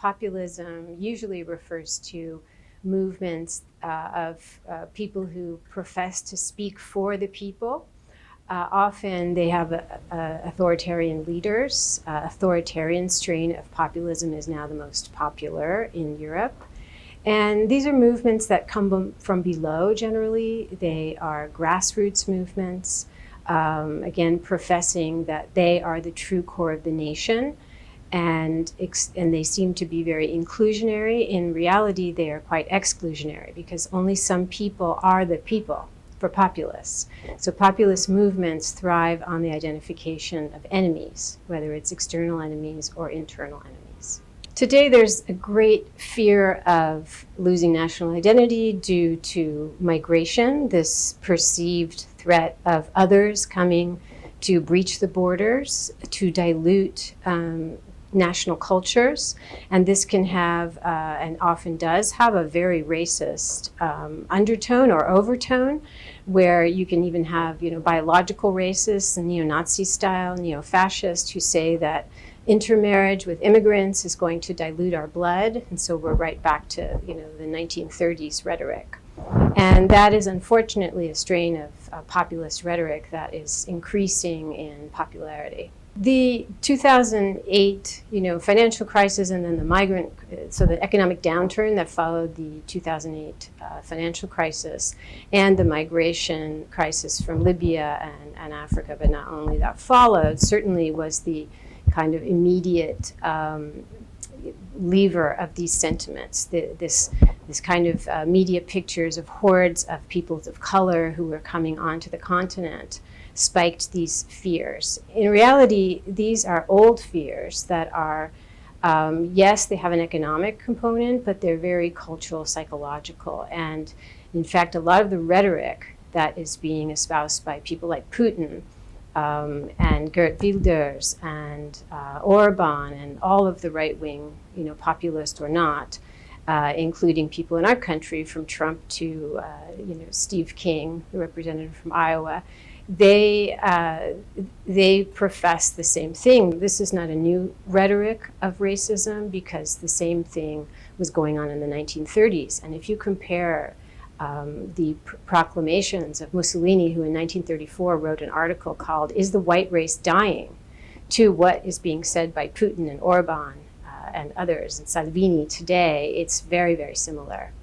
populism usually refers to movements of people who profess to speak for the people. Often they have authoritarian leaders. Authoritarian strain of populism is now the most popular in Europe. And these are movements that come from below generally. They are grassroots movements, again, professing that they are the true core of the nation. And they seem to be very inclusionary. In reality, they are quite exclusionary because only some people are the people for populists. So populist movements thrive on the identification of enemies, whether it's external enemies or internal enemies. Today, there's a great fear of losing national identity due to migration, this perceived threat of others coming to breach the borders, to dilute national cultures, and this can have, and often does have, a very racist undertone or overtone, where you can even have, biological racists and neo-Nazi style, neo-fascists who say that intermarriage with immigrants is going to dilute our blood, and so we're right back to, the 1930s rhetoric. And that is unfortunately a strain of populist rhetoric that is increasing in popularity. The 2008, financial crisis and then the economic downturn that followed the 2008 financial crisis and the migration crisis from Libya and Africa, but not only that followed, certainly was the kind of immediate lever of these sentiments. This kind of media pictures of hordes of peoples of color who were coming onto the continent spiked these fears. In reality, these are old fears that are, yes, they have an economic component, but they're very cultural, psychological. And in fact, a lot of the rhetoric that is being espoused by people like Putin and Geert Wilders and Orban and all of the right-wing, populist or not, including people in our country, from Trump to, Steve King, the representative from Iowa, they profess the same thing. This is not a new rhetoric of racism because the same thing was going on in the 1930s. And if you compare the proclamations of Mussolini, who in 1934 wrote an article called "Is the White Race Dying?" to what is being said by Putin and Orban and others and Salvini today, it's very, very similar.